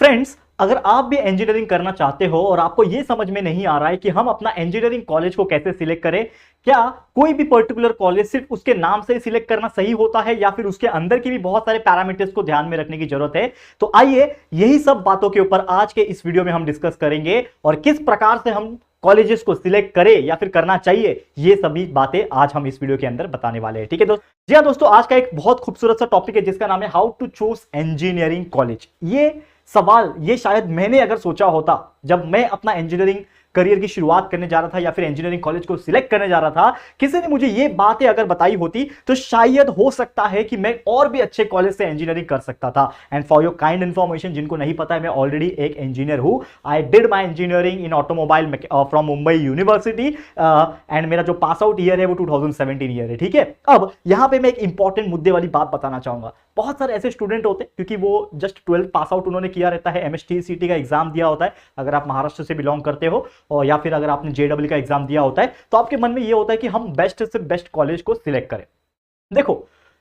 Friends, अगर आप भी इंजीनियरिंग करना चाहते हो और आपको यह समझ में नहीं आ रहा है कि हम अपना इंजीनियरिंग कॉलेज को कैसे सिलेक्ट करें, क्या कोई भी पर्टिकुलर कॉलेज सिर्फ उसके नाम से सिलेक्ट करना सही होता है या फिर उसके अंदर की भी बहुत सारे पैरामीटर्स को ध्यान में रखने की जरूरत है, तो आइए यही सब बातों के ऊपर आज के इस वीडियो में हम डिस्कस करेंगे और किस प्रकार से हम कॉलेजेस को सिलेक्ट करें या फिर करना चाहिए, ये सभी बातें आज हम इस वीडियो के अंदर बताने वाले हैं। ठीक है दोस्तों, जी हाँ दोस्तों, आज का एक बहुत खूबसूरत सा टॉपिक है जिसका नाम है how to choose engineering college. ये सवाल शायद मैंने अगर सोचा होता जब मैं अपना इंजीनियरिंग करियर की शुरुआत करने जा रहा था या फिर इंजीनियरिंग कॉलेज को सिलेक्ट करने जा रहा था, किसी ने मुझे ये बातें अगर बताई होती तो शायद हो सकता है कि मैं और भी अच्छे कॉलेज से इंजीनियरिंग कर सकता था। And for your kind information, जिनको नहीं पता है, मैं ऑलरेडी एक इंजीनियर हूं। I did my engineering in automobile from Mumbai university and मेरा जो पास आउट ईयर है वो 2017 ईयर है। ठीक है, अब यहां पर मैं एक इंपॉर्टेंट मुद्दे वाली बात बताना चाहूंगा। बहुत सारे ऐसे स्टूडेंट होते हैं क्योंकि वो जस्ट 12th पास आउट उन्होंने किया रहता है, MSTCT का एग्जाम दिया होता है अगर आप महाराष्ट्र से बिलोंग करते हो, और या फिर अगर आपने JEE का एग्जाम दिया होता है, तो आपके मन में ये होता है कि हम बेस्ट से बेस्ट कॉलेज को सिलेक्ट करें। देखो,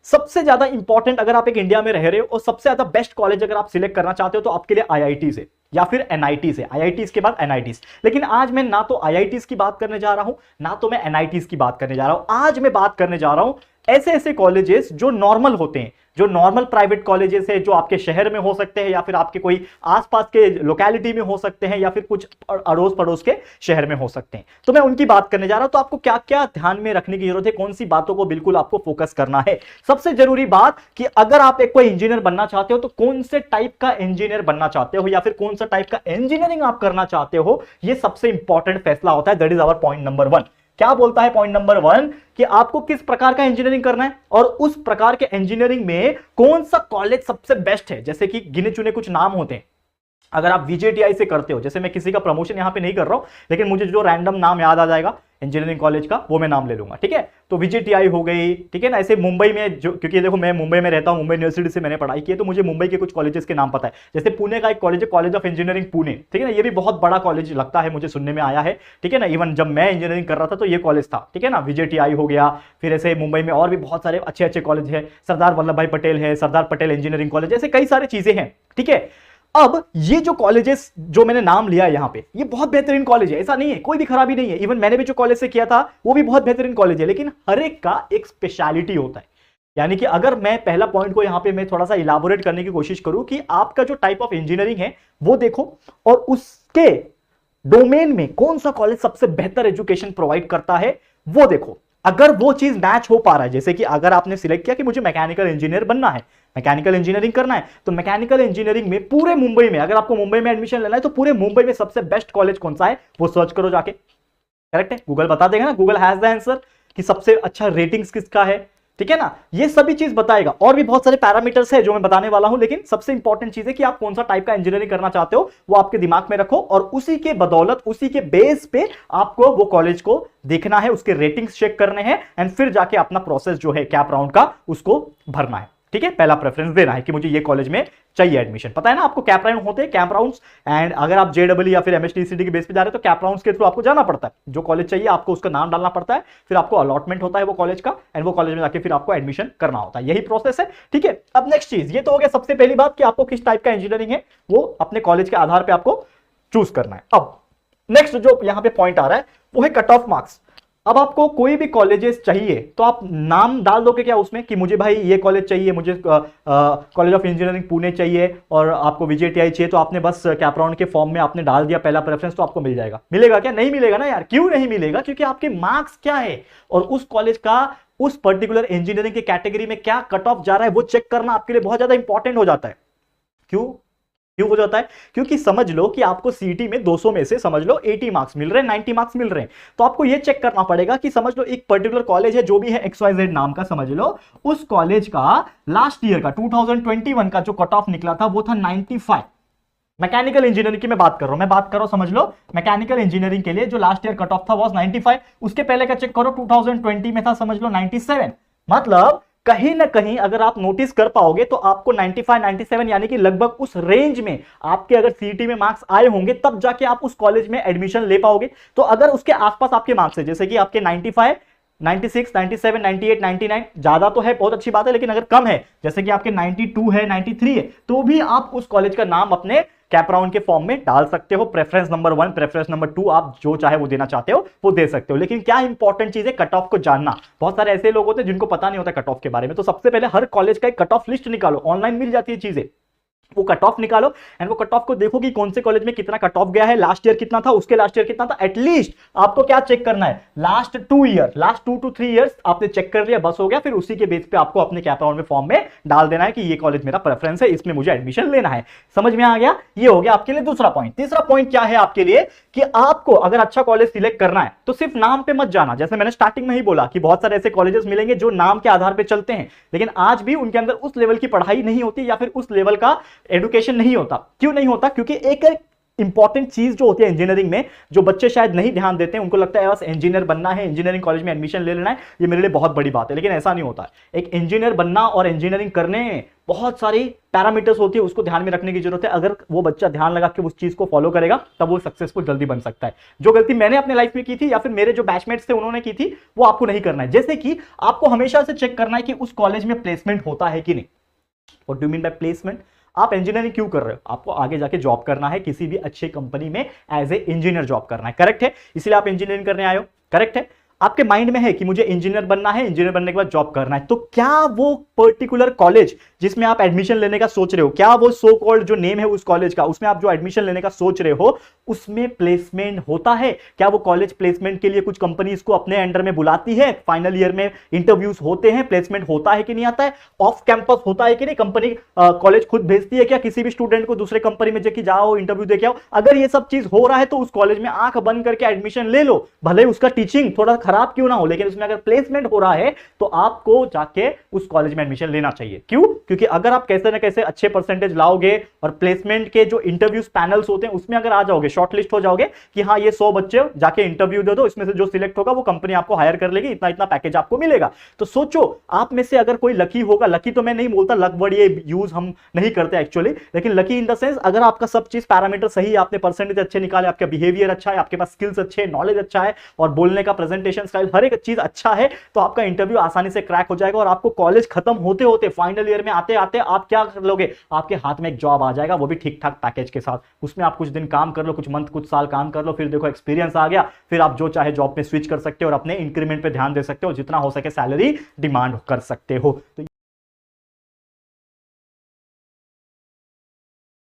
सबसे ज्यादा इंपॉर्टेंट अगर आप एक इंडिया में रह रहे हो और सबसे ज्यादा बेस्ट कॉलेज अगर आप सिलेक्ट करना चाहते हो तो आपके लिए IIT से या फिर NIT से, IITs के बाद NITs। लेकिन आज मैं ना तो IITs की बात करने जा रहा हूं ना तो मैं NITs की बात करने जा रहा हूं। आज मैं बात करने जा रहा हूं ऐसे ऐसे कॉलेजेस जो नॉर्मल होते हैं, जो नॉर्मल प्राइवेट कॉलेजेस है, जो आपके शहर में हो सकते हैं या फिर आपके कोई आसपास के लोकेलिटी में हो सकते हैं या फिर कुछ अड़ोस पड़ोस के शहर में हो सकते हैं। तो मैं उनकी बात करने जा रहा हूं। तो आपको क्या क्या ध्यान में रखने की जरूरत है, कौन सी बातों को बिल्कुल आपको फोकस करना है। सबसे जरूरी बात कि अगर आप एक कोई इंजीनियर बनना चाहते हो तो कौन से टाइप का इंजीनियर बनना चाहते हो या फिर कौन सा टाइप का इंजीनियरिंग आप करना चाहते हो, यह सबसे इंपॉर्टेंट फैसला होता है। That is our point number 1। क्या बोलता है पॉइंट नंबर 1 कि आपको किस प्रकार का इंजीनियरिंग करना है और उस प्रकार के इंजीनियरिंग में कौन सा कॉलेज सबसे बेस्ट है। जैसे कि गिने चुने कुछ नाम होते हैं। अगर आप VJTI से करते हो, जैसे मैं किसी का प्रमोशन यहां पे नहीं कर रहा हूं, लेकिन मुझे जो रैंडम नाम याद आ जाएगा इंजीनियरिंग कॉलेज का वो मैं नाम ले लूंगा। ठीक है, तो VJTI हो गई, ठीक है ना। ऐसे मुंबई में जो, क्योंकि देखो मैं मुंबई में रहता हूं, मुंबई यूनिवर्सिटी से मैंने पढ़ाई की है, तो मुझे मुंबई के कुछ कॉलेजेस के नाम पता है। जैसे पुणे का एक कॉलेज है, कॉलेज ऑफ इंजीनियरिंग पुणे, ठीक है ना। ये भी बहुत बड़ा कॉलेज लगता है, मुझे सुनने में आया है। ठीक है ना, इवन जब मैं इंजीनियरिंग कर रहा था तो ये कॉलेज था। ठीक है ना, VJTI हो गया। फिर ऐसे मुंबई में और भी बहुत सारे अच्छे अच्छे कॉलेज है, सरदार वल्लभ भाई पटेल है, सरदार पटेल इंजीनियरिंग कॉलेज, ऐसे कई सारी चीजें हैं। ठीक है, अब ये जो कॉलेजेस जो मैंने नाम लिया है यहां पे, ये बहुत बेहतरीन कॉलेज है, ऐसा नहीं है, कोई भी खराबी नहीं है। इवन मैंने भी जो कॉलेज से किया था वो भी बहुत बेहतरीन कॉलेज है, लेकिन हर एक का एक स्पेशलिटी होता है। यानी कि अगर मैं पहला पॉइंट को यहां पे मैं थोड़ा सा इलाबोरेट करने की कोशिश करूं कि आपका जो टाइप ऑफ इंजीनियरिंग है वो देखो और उसके डोमेन में कौन सा कॉलेज सबसे बेहतर एजुकेशन प्रोवाइड करता है वो देखो। अगर वो चीज मैच हो पा रहा है, जैसे कि अगर आपने सिलेक्ट किया कि मुझे मैकेनिकल इंजीनियर बनना है, मैकेनिकल इंजीनियरिंग करना है, तो मैकेनिकल इंजीनियरिंग में पूरे मुंबई में, अगर आपको मुंबई में एडमिशन लेना है तो पूरे मुंबई में सबसे बेस्ट कॉलेज कौन सा है वो सर्च करो जाके। करेक्ट है, गूगल बता देगा ना, गूगल हैज द आंसर कि सबसे अच्छा रेटिंग्स किसका है। ठीक है ना, ये सभी चीज बताएगा। और भी बहुत सारे पैरामीटर्स है जो मैं बताने वाला हूं, लेकिन सबसे इंपॉर्टेंट चीज है कि आप कौन सा टाइप का इंजीनियरिंग करना चाहते हो वो आपके दिमाग में रखो और उसी के बदौलत, उसी के बेस पे आपको वो कॉलेज को देखना है, उसके रेटिंग्स चेक करने हैं एंड फिर जाके अपना प्रोसेस जो है कैप राउंड का उसको भरना है। ठीक है, पहला प्रेफरेंस देना है कि मुझे ये कॉलेज में चाहिए एडमिशन। पता है ना आपको, कैप राउंड होते हैं, कैप राउंड्स। एंड अगर आप JEE या फिर MSTCT के बेस पे जा रहे हो तो कैप राउंड्स के थ्रू आपको जाना पड़ता है। जो कॉलेज चाहिए आपको उसका नाम डालना पड़ता है, फिर आपको अलॉटमेंट होता है वो कॉलेज का एंड वो कॉलेज में जाके फिर आपको एडमिशन करना होता है। यही प्रोसेस है। ठीक है, अब नेक्स्ट चीज ये तो हो गया सबसे पहली बात कि आपको किस टाइप का इंजीनियरिंग है वो अपने कॉलेज के आधार पर आपको चूज करना है। अब नेक्स्ट जो यहां पे पॉइंट आ रहा है वो है कट ऑफ मार्क्स। अब आपको कोई भी कॉलेजेस चाहिए तो आप नाम डाल दोगे क्या उसमें कि मुझे भाई ये कॉलेज चाहिए, मुझे कॉलेज ऑफ इंजीनियरिंग पुणे चाहिए और आपको VJTI चाहिए, तो आपने बस कैप राउंड के फॉर्म में आपने डाल दिया पहला प्रेफरेंस, तो आपको मिल जाएगा। मिलेगा क्या? नहीं मिलेगा ना यार। क्यों नहीं मिलेगा? क्योंकि आपके मार्क्स क्या है और उस कॉलेज का उस पर्टिकुलर इंजीनियरिंग के कैटेगरी में क्या कट ऑफ जा रहा है वो चेक करना आपके लिए बहुत ज्यादा इंपॉर्टेंट हो जाता है। क्यों हो जाता है? क्योंकि समझ लो कि आपको CET में 200 में से समझ लो 80 मार्क्स मिल रहे हैं, 90 मार्क्स मिल रहे हैं, तो आपको यह चेक करना पड़ेगा कि समझ लो एक पर्टिकुलर कॉलेज है जो भी है XYZ नाम का, समझ लो उस कॉलेज का लास्ट ईयर का 2021 का जो कट ऑफ निकला था वो था 95। मैकेनिकल इंजीनियरिंग की मैं बात कर रहा हूं, समझ लो मैकेनिकल इंजीनियरिंग के लिए जो लास्ट ईयर कट ऑफ था वो 95। उसके पहले का चेक करो 2020 में था समझ लो 97। मतलब कहीं ना कहीं अगर आप नोटिस कर पाओगे तो आपको 95 97 यानी कि लगभग उस रेंज में आपके अगर CET में मार्क्स आए होंगे तब जाके आप उस कॉलेज में एडमिशन ले पाओगे। तो अगर उसके आसपास आपके मार्क्स है, जैसे कि आपके 95 96, 97, 98, 99 ज्यादा तो है, बहुत अच्छी बात है, लेकिन अगर कम है जैसे कि आपके 92 है, 93 है, तो भी आप उस कॉलेज का नाम अपने कैप राउंड के फॉर्म में डाल सकते हो। प्रेफरेंस नंबर 1, प्रेफरेंस नंबर 2, आप जो चाहे वो देना चाहते हो वो दे सकते हो। लेकिन क्या इंपॉर्टेंट चीज है, कट ऑफ को जानना। बहुत सारे ऐसे लोग होते हैं जिनको पता नहीं होता कट ऑफ के बारे में। तो सबसे पहले हर कॉलेज का एक कट ऑफ लिस्ट निकालो, ऑनलाइन मिल जाती है चीजें, वो कट ऑफ निकालो एंड वो कट ऑफ को देखो कि कौन से कॉलेज में कितना कट ऑफ गया है, लास्ट ईयर कितना था, उसके लास्ट ईयर कितना था। एटलीस्ट आपको क्या चेक करना है, last 2 year, last 2 to 3 years आपने चेक कर लिया, बस हो गया। फिर उसी के बेस पे आपको अपने कैप राउंड में फॉर्म में डाल देना है कि ये कॉलेज मेरा प्रेफरेंस है, इसमें मुझे एडमिशन लेना है। समझ में आ गया? ये हो गया आपके लिए दूसरा पॉइंट। तीसरा पॉइंट क्या है आपके लिए कि आपको अगर अच्छा कॉलेज सिलेक्ट करना है तो सिर्फ नाम पे मत जाना। जैसे मैंने स्टार्टिंग में ही बोला कि बहुत सारे ऐसे कॉलेजेस मिलेंगे जो नाम के आधार पे चलते हैं, लेकिन आज भी उनके अंदर उस लेवल की पढ़ाई नहीं होती या फिर उस लेवल का एजुकेशन नहीं होता। क्यों नहीं होता? क्योंकि एक इंपॉर्टेंट चीज जो होती है इंजीनियरिंग में, जो बच्चे शायद नहीं ध्यान देते हैं, उनको लगता है बस इंजीनियर बनना है, इंजीनियरिंग कॉलेज में एडमिशन ले लेना है, ये मेरे लिए बहुत बड़ी बात है। लेकिन ऐसा नहीं होता। एक इंजीनियर बनना और इंजीनियरिंग करने में बहुत सारी पैरामीटर्स होती है, उसको ध्यान में रखने की जरूरत है। अगर वो बच्चा ध्यान लगा के उस चीज को फॉलो करेगा तब वो सक्सेसफुल जल्दी बन सकता है। जो गलती मैंने अपने लाइफ में की थी या फिर मेरे जो बैचमेट्स थे उन्होंने की थी, वो आपको नहीं करना है। जैसे कि आपको हमेशा से चेक करना है कि उस कॉलेज में प्लेसमेंट होता है कि नहीं। What do mean by placement? आप इंजीनियरिंग क्यों कर रहे हो? आपको आगे जाके जॉब करना है, किसी भी अच्छी कंपनी में एज ए इंजीनियर जॉब करना है, करेक्ट है? इसलिए आप इंजीनियरिंग करने आए हो, करेक्ट है? आपके माइंड में है कि मुझे इंजीनियर बनना है, इंजीनियर बनने के बाद जॉब करना है, तो क्या वो पर्टिकुलर कॉलेज जिसमें आप एडमिशन लेने का सोच रहे हो, क्या वो सो कॉल्ड जो नेम है उस कॉलेज का, उसमें आप जो एडमिशन लेने का सोच रहे हो, उसमें प्लेसमेंट होता है? क्या वो कॉलेज प्लेसमेंट के लिए कुछ कंपनीज को अपने अंडर में बुलाती है? फाइनल ईयर में इंटरव्यूज होते हैं, प्लेसमेंट होता है कि नहीं आता है? ऑफ कैंपस होता है कि नहीं? कंपनी कॉलेज खुद भेजती है क्या किसी भी स्टूडेंट को दूसरे कंपनी में जाके जाओ इंटरव्यू दे के आओ? अगर ये सब चीज हो रहा है तो उस कॉलेज में आंख बंद करके एडमिशन ले लो, भले उसका टीचिंग थोड़ा खराब क्यों ना हो, लेकिन उसमें अगर प्लेसमेंट हो रहा है तो आपको जाके उस कॉलेज में एडमिशन लेना चाहिए। क्यों? क्योंकि अगर आप कैसे ना कैसे अच्छे परसेंटेज लाओगे और प्लेसमेंट के जो इंटरव्यूज पैनल्स होते हैं उसमें अगर आ जाओगे, शॉर्टलिस्ट हो जाओगे कि हाँ ये 100 बच्चे जाके इंटरव्यू दे दो, इसमें से जो सिलेक्ट होगा वो कंपनी आपको हायर कर लेगी, इतना इतना पैकेज आपको मिलेगा। तो सोचो आप में से अगर कोई लकी होगा, लकी तो मैं नहीं बोलता, लक वर्ड ये यूज हम नहीं करते एक्चुअली, लेकिन लकी इन द सेंस अगर आपका सब चीज पैरामीटर सही है, आपने परसेंटेज अच्छे निकाले, आपका बिहेवियर अच्छा है, आपके पास स्किल्स अच्छे, नॉलेज अच्छा है और बोलने का प्रेजेंटेशन स्टाइल हर एक चीज अच्छा है, तो आपका इंटरव्यू आसानी से क्रैक हो जाएगा और आपको कॉलेज खत्म होते होते फाइनल ईयर में आते आते आप क्या कर लोगे, आपके हाथ में एक जॉब आ जाएगा, वो भी ठीक ठाक पैकेज के साथ। उसमें आप कुछ दिन काम कर लो, कुछ मंथ कुछ साल काम कर लो, फिर देखो एक्सपीरियंस आ गया, फिर आप जो चाहे जॉब में स्विच कर सकते हो और अपने इंक्रीमेंट पे ध्यान दे सकते हो, जितना हो सके सैलरी डिमांड कर सकते हो। तो